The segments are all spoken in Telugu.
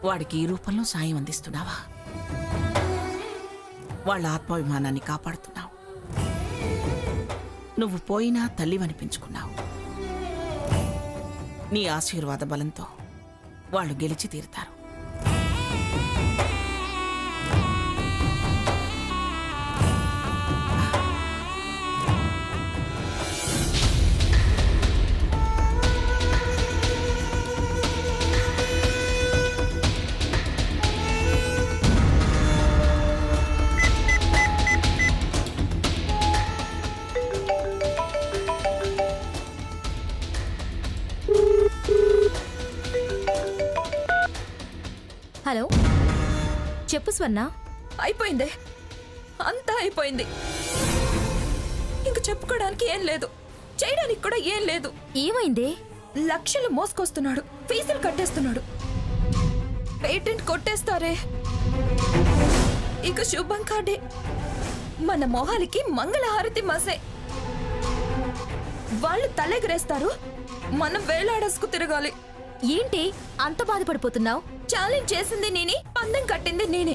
వాడికి ఈ రూపంలో సాయం అందిస్తున్నావా? వాళ్ళ ఆత్మాభిమానాన్ని కాపాడుతున్నావు. నువ్వు పోయినా తల్లివనిపించుకున్నావు. నీ ఆశీర్వాద బలంతో వాళ్ళు గెలిచి తీరుతారు. హలో, చెప్పు స్వర్ణ. అయిపోయింది, అంతా అయిపోయింది. ఇంక చెప్పుకోవడానికి ఏం లేదు, చేయడానికి కూడా ఏం లేదు. ఏమైందే? లక్షలు మోసుకొస్తున్నాడు, ఫీజులు కట్టేస్తున్నాడు, పేటెంట్ కొట్టేస్తారే. ఇక శుభం కార్డే, మన మొహాలకి మంగళహారతి మసే. వాళ్ళు తలెగరేస్తారు, మనం వేలాడేసుకు తిరగాలి. ఏంటి అంత బాధపడిపోతున్నావు? ఛాలెంజ్ చేసింది నేనే, పందెం కట్టింది నేనే.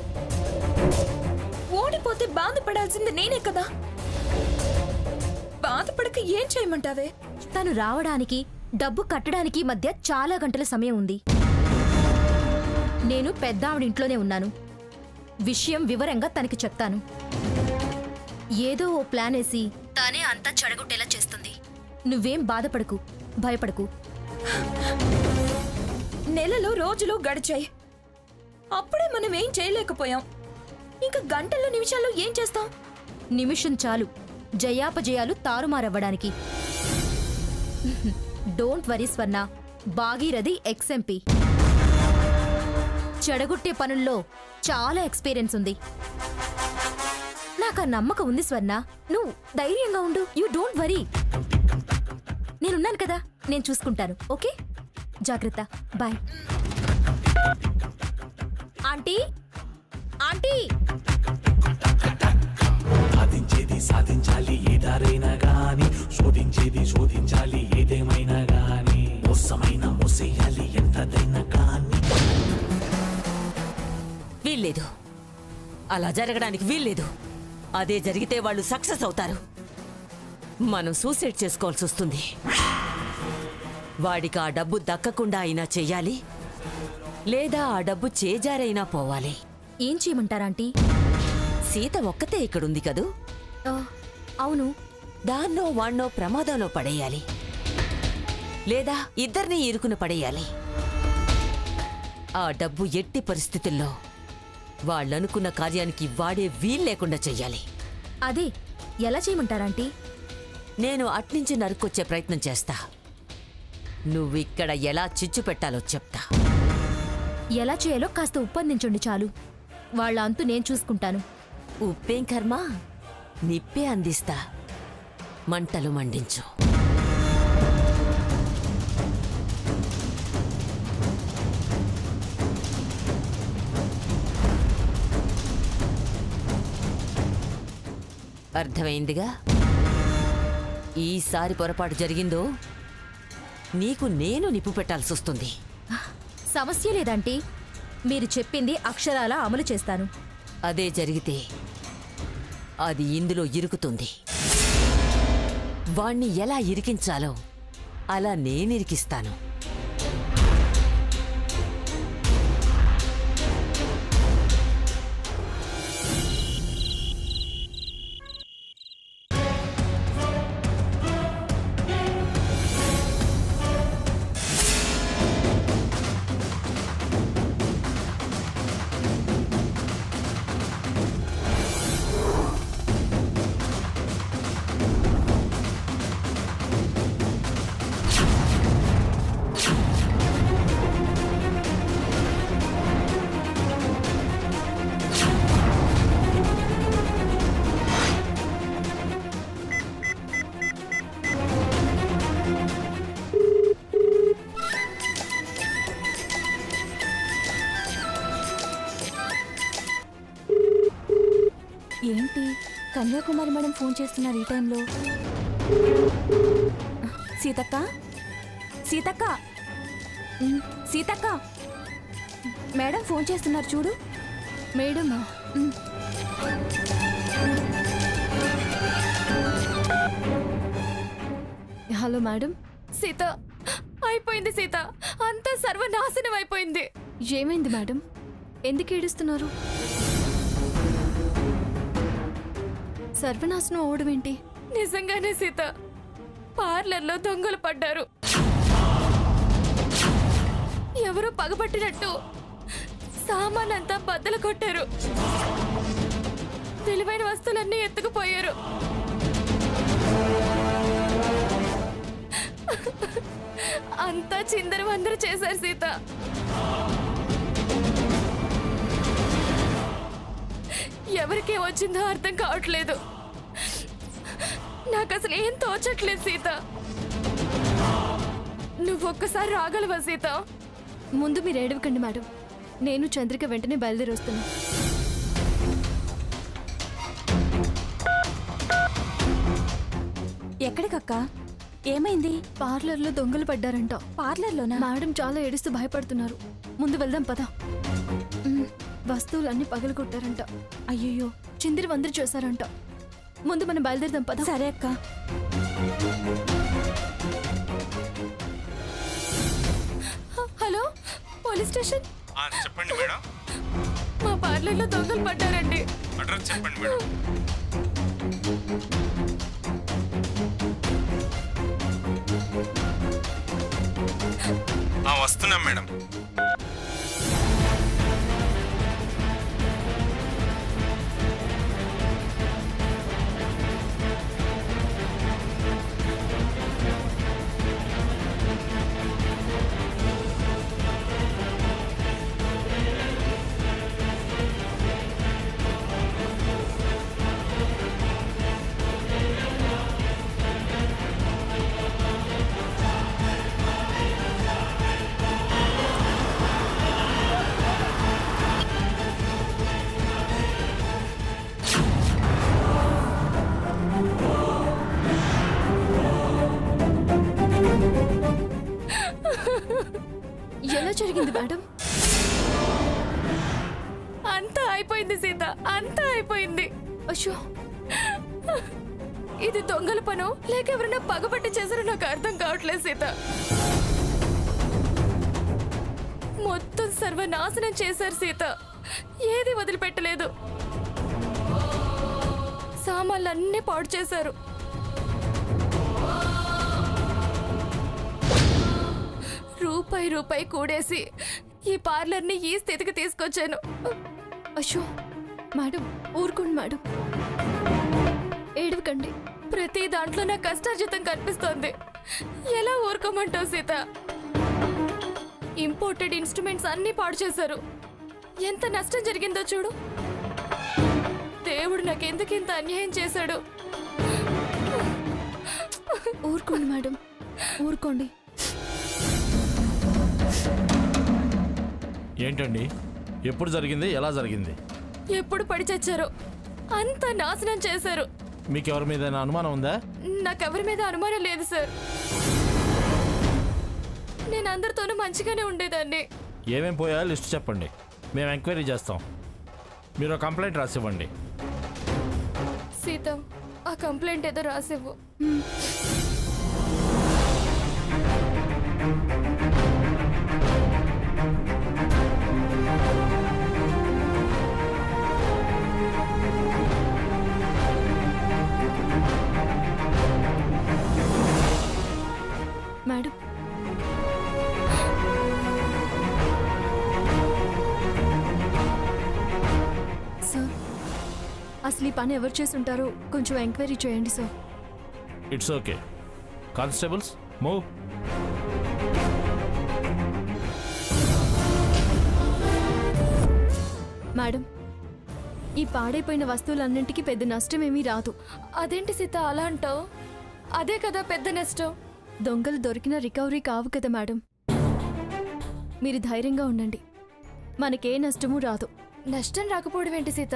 ఓడిపోతే బాధపడాల్సింది నేనే కదా. బాధపడక ఏం చేయమంటావే? తను రావడానికి డబ్బు కట్టడానికి మధ్య చాలా గంటల సమయం ఉంది. నేను పెద్ద ఆవిడింట్లోనే ఉన్నాను. విషయం వివరంగా తనకి చెప్తాను. ఏదో ఓ ప్లాన్ వేసి తానే అంతా చెడగొట్టేలా చేస్తుంది. నువ్వేం బాధపడకు, భయపడకు. నెలలు రోజులు గడిచాయి, అప్పుడే మనం ఏం చేయలేకపోయాం. ఇంకా గంటల్లో నిమిషాల్లో ఏం చేస్తాం? నిమిషం చాలు జయాపజయాలు తారుమారవ్వడానికి. Don't worry Swarna, Bhagirathi ex-MP. చెడగొట్టే పనుల్లో చాలా ఎక్స్పీరియన్స్ ఉంది. నాకు ఆ నమ్మకం ఉంది స్వర్ణ. నువ్వు ధైర్యంగా ఉండు. You don't worry. నేనున్నాను కదా, నేను చూసుకుంటాను. ఓకే, జాగ్రత్త. బాయ్. Aunty, aunty. సాధించేది సాధించాలి, ఏదారైనా గాని శోధించేది శోధించాలి, ఏదేమైనా గాని మోసమైన మోసేయాలి, ఎంతదైనా కానీ. వీల్లేదు, అలా జరగడానికి వీల్లేదు. అదే జరిగితే వాళ్ళు సక్సెస్ అవుతారు. మనం సూసైడ్ చేసుకోవాల్సి వస్తుంది. వాడికి ఆ డబ్బు దక్కకుండా అయినా చెయ్యాలి, లేదా ఆ డబ్బు చేజారైనా పోవాలి. ఏం చేయమంటారాంటీ? సీత ఒక్కతే ఇక్కడుంది కదూ. అవును. దాన్నో వాణ్ణో ప్రమాదంలో పడేయాలి, లేదా ఇద్దరినీ ఇరుకున పడేయాలి. ఆ డబ్బు ఎట్టి పరిస్థితుల్లో వాళ్ళనుకున్న కార్యానికి వాడే వీల్లేకుండా చెయ్యాలి. అదే ఎలా చేయమంటారాంటీ? నేను అట్నుంచి నరుక్కొచ్చే ప్రయత్నం చేస్తా. నువ్విక్కడ ఎలా చిచ్చు పెట్టాలో చెప్తా. ఎలా చేయాలో కాస్త ఉప్పందించండి చాలు. వాళ్ళ అంతు నేను చూసుకుంటాను. ఉప్పేం కర్మ, నిప్పే అందిస్తా. మంటలు మండించు. అర్థమైందిగా? ఈసారి పొరపాటు జరిగిందో నీకు నేను నిప్పు పెట్టాల్సొస్తుంది. సమస్య లేదంటీ, మీరు చెప్పింది అక్షరాలా అమలు చేస్తాను. అదే జరిగితే అది ఇందులో ఇరుకుతుంది. వాణ్ణి ఎలా ఇరికించాలో అలా నేనిరికిస్తాను. ఏంటి కన్యాకుమారి మేడం ఫోన్ చేస్తున్నారు ఈ టైంలో? సీతక్క, సీతక్క, సీతక్క. మేడం ఫోన్ చేస్తున్నారు చూడు. మేడమా? Hello madam. సీత, అయిపోయింది సీత, అంతా సర్వనాశనం అయిపోయింది. ఏమైంది మేడం? ఎందుకు ఏడుస్తున్నారు? సర్వనాశనం అవడం ఏంటి? నిజంగానే సీత, పార్లర్లో దొంగలు పడ్డారు. ఎవరో పగబట్టినట్టు సామానంతా బద్దలు కొట్టారు. విలువైన వస్తువులన్నీ ఎత్తుకుపోయారు. అంతా చిందరవందర చేశారు సీత. ఎవరికి వచ్చిందో అర్థం కావట్లేదు. నాకు అసలు ఏం తోచట్లేదు సీత. నువ్వొక్కసారి రాగలవా సీత? ముందు మీరు ఏడవకండి మేడం. నేను చంద్రిక వెంటనే బయలుదేరి వస్తున్నా. ఎక్కడికక్క? ఏమైంది? పార్లర్లో దొంగలు పడ్డారంట. పార్లర్లోనా? మేడం చాలా ఏడుస్తూ భయపడుతున్నారు. ముందు వెళ్దాం పద. వస్తువులన్నీ పగలగొట్టారంట. అయ్యో, చిందిరి వందరు చేశారంట. ముందు మనం బయలుదేరదాం పద. సరే అక్క. Hello, police station. చెప్పండి మేడం. మా పార్లర్లో దొంగలు పడ్డారండి. అడ్రస్ చెప్పండి మేడం. వస్తున్నాం మేడం. ఎలా జరిగింది మేడం? అంతా అయిపోయింది సీత, అంతా అయిపోయింది. అయ్యో, ఇది దొంగల పనో లేక ఎవరైనా పగబట్టి చేశారో నాకు అర్థం కావట్లేదు సీత. మొత్తం సర్వనాశనం చేశారు సీత. ఏది వదిలిపెట్టలేదు. సామాన్లన్నీ పాడు చేశారు. రూపాయి కూడేసి ఈ పార్లర్ని ఈ స్థితికి తీసుకొచ్చాను. అయ్యో మేడం, ఊరుకోండి మేడం, ఏడవకండి. ప్రతి దాంట్లో నా కష్టార్జితం కనిపిస్తోంది. ఎలా ఊరుకోమంటావు సీత? ఇంపోర్టెడ్ ఇన్స్ట్రుమెంట్స్ అన్నీ పాడు చేశారు. ఎంత నష్టం జరిగిందో చూడు. దేవుడు నాకెందుకు ఇంత అన్యాయం చేశాడు? ఊరుకోండి మేడం, ఊరుకోండి. ఏంటండి, ఎప్పుడు జరిగింది, ఎలా జరిగింది? ఎప్పుడు పడి చచ్చారో అంత నాశనం చేశారు. మీకెవరి మీద అనుమానం ఉందా? నాకెవరి మీద అనుమానం లేదు సార్. నేను అందరితోనూ మంచిగానే ఉండేదాన్ని. ఏమేం పోయా లిస్ట్ చెప్పండి, మేము ఎంక్వైరీ చేస్తాం. మీరు కంప్లైంట్ రాసివ్వండి. సీత, ఆ కంప్లైంట్ ఏదో రాసివ్వు. మేడం, సార్, అసలు ఈ పని ఎవరు చేసి ఉంటారో కొంచెం ఎంక్వైరీ చేయండి sir. It's okay. Constables, move. Madam, ఈ పాడైపోయిన వస్తువులన్నింటికి పెద్ద నష్టమేమీ రాదు. అదేంటి సీత అలా అంటావు? అదే కదా పెద్ద నష్టం. దొంగలు దొరికిన రికవరీ కావు కదా మేడం. మీరు ధైర్యంగా ఉండండి, మనకే నష్టము రాదు. నష్టం రాకపోవడం ఏంటి సీత?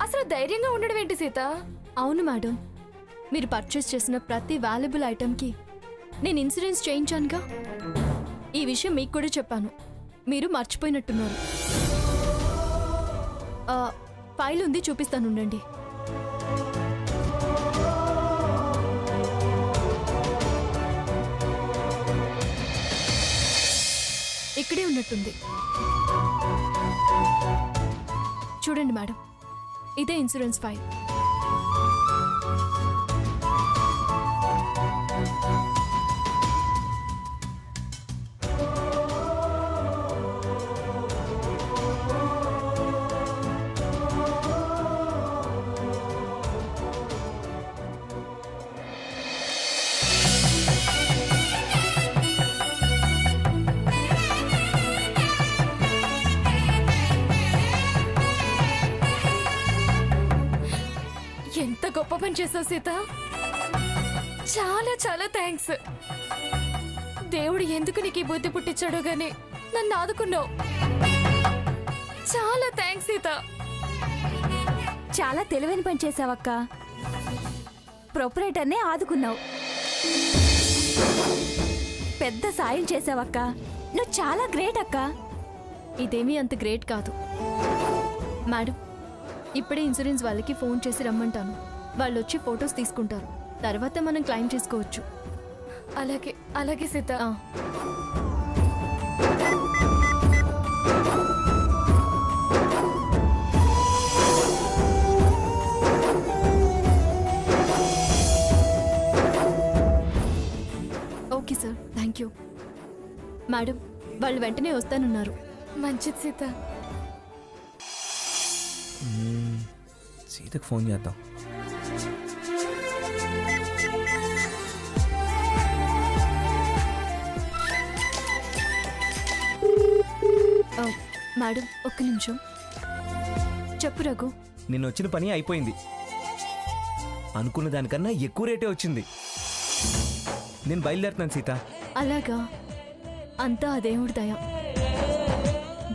అసలు ధైర్యంగా ఉండడం ఏంటి సీత? అవును మేడం, మీరు పర్చేస్ చేసిన ప్రతి వాల్యుబుల్ ఐటెంకి నేను ఇన్సూరెన్స్ చేయించానుగా. ఈ విషయం మీకు కూడా చెప్పాను. మీరు మర్చిపోయినట్టున్నారు. ఫైల్ ఉంది, చూపిస్తాను ఉండండి. ఇక్కడే ఉన్నట్టుంది. చూడండి మేడం, ఇదే ఇన్సూరెన్స్ ఫైల్. ఎంత గొప్ప పని చేసావు సీత. చాలా చాలా థ్యాంక్స్. దేవుడు ఎందుకు నీకు ఈ బుద్ధి పుట్టించాడో గానీ నన్ను ఆదుకున్నావు. చాలా థ్యాంక్స్ సీత. చాలా తెలివైన పని చేసావక్క. ప్రొపరేటర్నే ఆదుకున్నావు. పెద్ద సాయం చేసావక్క. నువ్వు చాలా గ్రేట్ అక్క. ఇదేమీ అంత గ్రేట్ కాదు మేడం. ఇప్పుడే ఇన్సూరెన్స్ వాళ్ళకి ఫోన్ చేసి రమ్మంటాను. వాళ్ళు వచ్చి ఫొటోస్ తీసుకుంటారు. తర్వాత మనం క్లెయిమ్ చేసుకోవచ్చు. అలాగే అలాగే Sita. Okay sir, thank you. Madam, వాళ్ళు వెంటనే వస్తానున్నారు. మంచిది సీత. సీతకు ఫోన్ చేద్దాం. మేడం, ఒక్క నిమిషం. చెప్పు రఘు. నిన్న వచ్చిన పని అయిపోయింది. అనుకున్న దానికన్నా ఎక్కువ రేటే వచ్చింది. నేను బయలుదేరుతున్నాను సీత. అలాగా? అంతా ఆ దేవుడి దయ.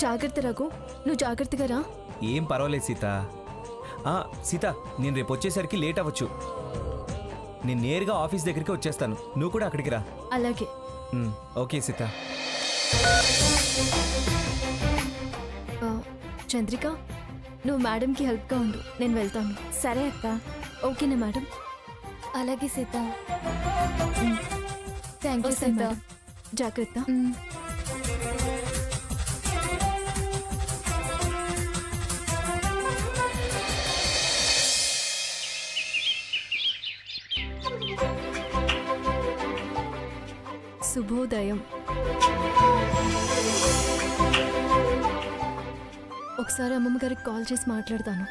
జాగ్రత్త రఘు, నువ్వు జాగ్రత్తగా రా. ఏం పర్వాలేదు సీత. సీత, నేను రేపు వచ్చేసరికి లేట్ అవ్వచ్చు. నేను నేరుగా ఆఫీస్ దగ్గరికి వచ్చేస్తాను. నువ్వు కూడా అక్కడికి రా. అలాగే. ఓకే సీత. చంద్రిక, నువ్వు మేడంకి హెల్ప్గా ఉండు. నేను వెళ్తాను. సరే అక్క. ఓకేనా మేడం? అలాగే సీత. Thank you Sita. జాగ్రత్త. శుభోదయం. ఒకసారి అమ్మమ్మ గారికి కాల్ చేసి మాట్లాడతాను.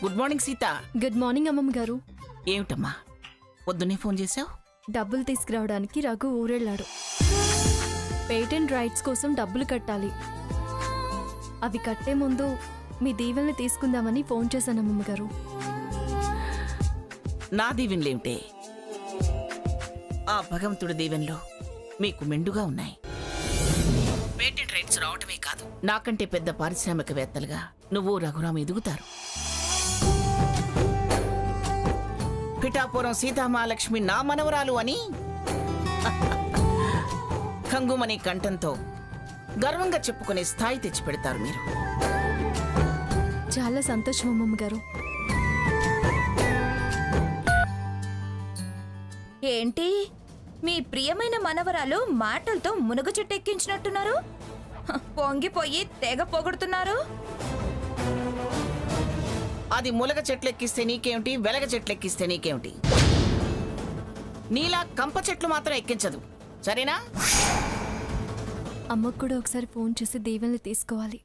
Good morning Sita. Good morning అమ్మమ్మ గారు. ఏమిటమ్మా పొద్దున్నే ఫోన్ చేశావు? డబ్బులు తీసుకురావడానికి రఘు ఊరెళ్ళాడు. పేటెంట్ రైట్స్ కోసం డబ్బులు కట్టాలి. అవి కట్టే ముందు మీ దీవెనలు తీసుకుందామని ఫోన్ చేశాను అమ్మమ్మ గారు. నా దీవెనలేమిటే? ఆ భగవంతుడి దీవెనలో మీకు మెండుగా ఉన్నాయి. పేటెంట్ రైట్స్ రావటమే కాదు, నాకంటే పెద్ద పారిశ్రామికవేత్తలుగా నువ్వు రఘురామ ఎదుగుతారు. పిఠాపురం సీతామహాలక్ష్మి నా మనవరాలు అని కంగుమని కంఠంతో గర్వంగా చెప్పుకునే స్థాయి తెచ్చిపెడతారు మీరు. చాలా సంతోషం అమ్మమ్మ గారు. ఏంటి మీ ప్రియమైన మనవరాలు మాటలతో మునగ చెట్టు ఎక్కించినట్టున్నారు? పొంగిపోయి తెగ పొగుడుతున్నారు. అది ములగ చెట్లెక్కిస్తే నీకేమిటి, వెలగ చెట్లెక్కిస్తే నీకేమిటి? నీలా కంప చెట్లు మాత్రం ఎక్కించదు, సరేనా? అమ్మకు కూడా ఒకసారి ఫోన్ చేసి దీవెనలు తీసుకోవాలి.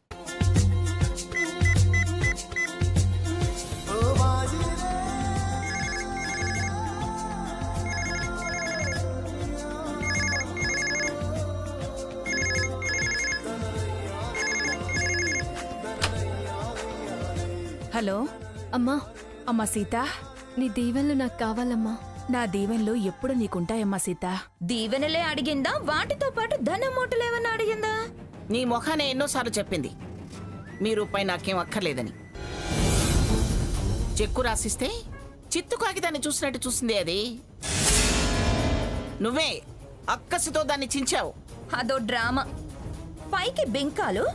హలో అమ్మా. అమ్మా సీత, నీ దీవెనలు నాకు కావాలమ్మా. నా దీవెనలు ఎప్పుడు నీకుంటాయమ్మా సీత. దీవెనలే అడిగిందా వాటితో పాటు ధనం మూటలేమన్నా అడిగిందా? నీ మొఖానే ఎన్నోసార్లు చెప్పింది మీ రూపాయి నాకేం అక్కర్లేదని. చెక్కు రాసిస్తే చిత్తు కాగితాన్ని చూసినట్టు చూసింది అది. నువ్వే అక్కసితో దాన్ని చించావు. అదో డ్రామా. పైకి బింకాలు,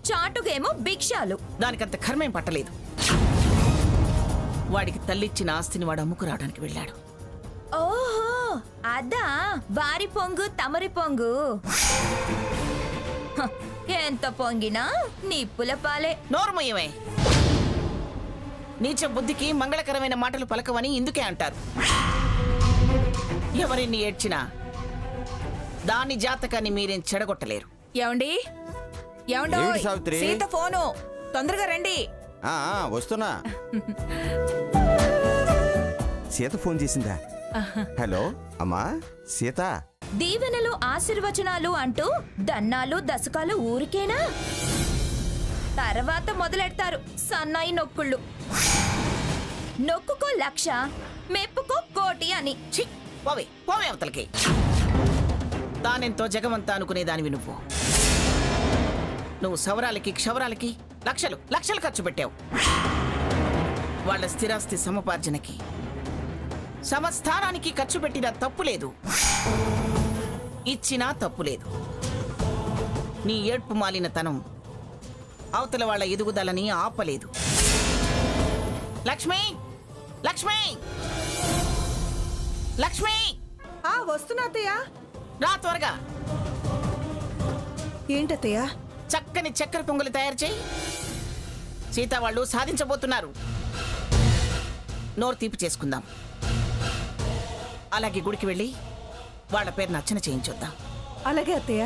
చాటుగేమో భిక్షాలు. దానికంత కర్మేం పట్టలేదు. వాడికి తల్లిచ్చిన ఆస్తిని వాడు అమ్ముకురావడానికి వెళ్ళాడు. ఓహో అదా వారి పొంగు తమరి పొంగు. హ, ఎంత పొంగినా నిప్పుల పాలే. నోర్మయమే. నీచ బుద్ధికి మంగళకరమైన మాటలు పలకవని ఇందుకే అంటారు. ఎవరిని ఏడ్చినా దాని జాతకాన్ని మీరేం చెడగొట్టలేరు. ఏమండి ఏమండో ఏమిటి సావిత్రి? సీత ఫోను, తొందరగా రండి. వస్తున్నా. సీత ఫోన్ చేసిందా? హలో అమ్మా సీత. దీవెనలు ఆశీర్వచనాలు అంటూ దన్నాలు దశకాలు ఊరికేనా? తర్వాత మొదలెడతారు సన్నాయి నొక్కుళ్ళు. నొక్కుకో 1,00,000 మెప్పుకో 1,00,00,000 అని. ఛీ, పోవే పోవే అవతలకి. తానెంతో జగమంతా అనుకునేదానివి నువ్వు. నువ్వు సవరాలకి క్షవరాలకి లక్షలు లక్షలు ఖర్చు పెట్టావు. వాళ్ళ స్థిరాస్తి సముపార్జనకి సమస్థానానికి ఖర్చు పెట్టినా తప్పు లేదు, ఇచ్చినా తప్పు లేదు. నీ ఏడ్పు మాలిన తనం అవతల వాళ్ళ ఎదుగుదలని ఆపలేదు. లక్ష్మి లక్ష్మి లక్ష్మి, వస్తున్నా అత్తయ్య. రా త్వరగా. ఏంటత్తయ్య? చక్కని చక్కెర పొంగులు తయారు చేయి. సీత వాళ్ళు సాధించబోతున్నారు. నోరు తీపి చేసుకుందాం. అలాగే గుడికి వెళ్ళి వాళ్ళ పేరు నచ్చన చేయించొద్దాం. అలాగే అత్తయ్య.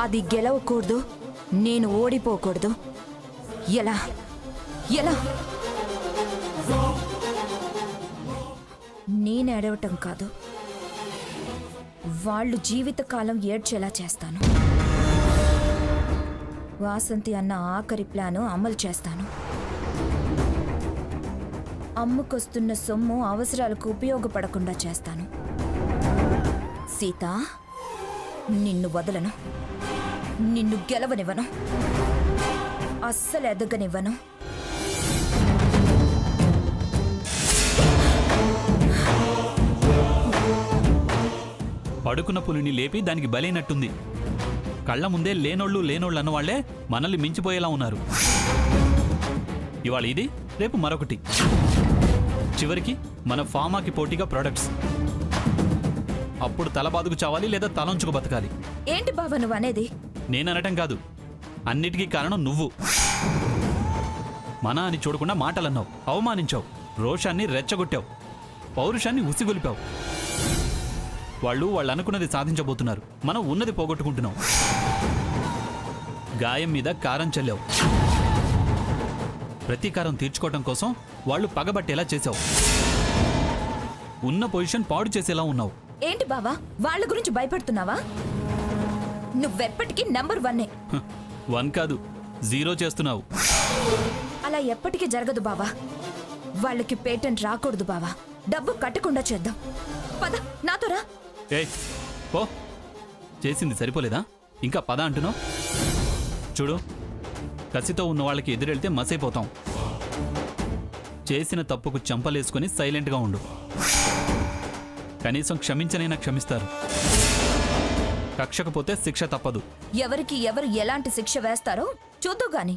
అది గెలవకూడదు, నేను ఓడిపోకూడదు. ఎలా ఎలా? నేను ఏడవటం కాదు, వాళ్ళు జీవితకాలం ఏడ్చేలా చేస్తాను. వాసంతి అన్న ఆఖరి ప్లాను అమలు చేస్తాను. అమ్ముకొస్తున్న సొమ్ము అవసరాలకు ఉపయోగపడకుండా చేస్తాను. సీత, నిన్ను వదలను, నిన్ను గెలవనివ్వను, అస్సలు ఎదగనివ్వను. పడుకున్న పులిని లేపి దానికి బలైనట్టుంది. కళ్ళ ముందే లేనోళ్ళు అన్నవాళ్లే మనల్ని మించిపోయేలా ఉన్నారు. ఇవాళ ఇది, రేపు మరొకటి. చివరికి మన ఫామాకి పోటీగా ప్రొడక్ట్స్. అప్పుడు తల బాదుకు చావాలి లేదా తలంచుకు బతకాలి. ఏంటి బాబా నువ్వు అనేది? నేననటం కాదు, అన్నిటికీ కారణం నువ్వు. మన అని చూడకుండా మాటలన్నావు, అవమానించావు, రోషాన్ని రెచ్చగొట్టావు, పౌరుషాన్ని ఉసిగొలిపావు. వాళ్ళు అనుకున్నది సాధించబోతున్నారు, మనం ఉన్నది పోగొట్టుకుంటున్నాం. గాయం మీద కారం చల్లావు. ప్రతీకారం తీర్చుకోవటం కోసం వాళ్ళు పగబట్టేలా చేశావు. ఉన్న పొజిషన్ పాడు చేసేలా ఉన్నావు. ఏంటి బావా వాళ్ళ గురించి భయపడుతున్నావా? నువ్వెప్పటికీ నంబర్ 1. 1 కాదు 0 చేస్తున్నావు. అలా ఎప్పటికీ జరగదు బావా. వాళ్ళకి పేటెంట్ రాకూడదు బావా. డబ్బు కట్టకుండా చేద్దాం. పద నాతో రా. ఏయ్ పో, చేసింది సరిపోలేదా? ఇంకా పద అంటున్నావు? చూడు, కసితో ఉన్న వాళ్ళకి ఎదురెళ్తే మసైపోతాం. చేసిన తప్పుకు చంపలేసుకొని సైలెంట్గా ఉండు. కనీసం క్షమించనైనా క్షమిస్తారు. కక్షకపోతే శిక్ష తప్పదు. ఎవరికి ఎవరు ఎలాంటి శిక్ష వేస్తారో చూద్దు గాని.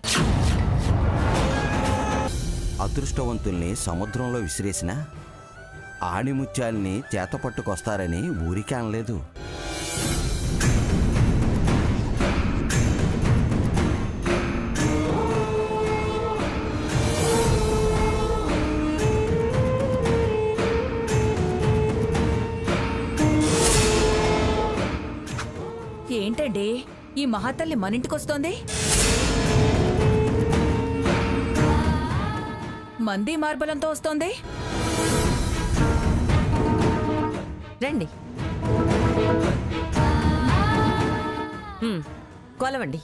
అదృష్టవంతుల్ని సముద్రంలో విసిరేసిన ఆణిముత్యాల్ని చేతపట్టుకొస్తారని ఊరికే అనలేదు. ఏంటండి ఈ మహాతల్లి మన ఇంటికొస్తోంది? మంది మార్బలంతో వస్తోంది. రండి, కొలవండి.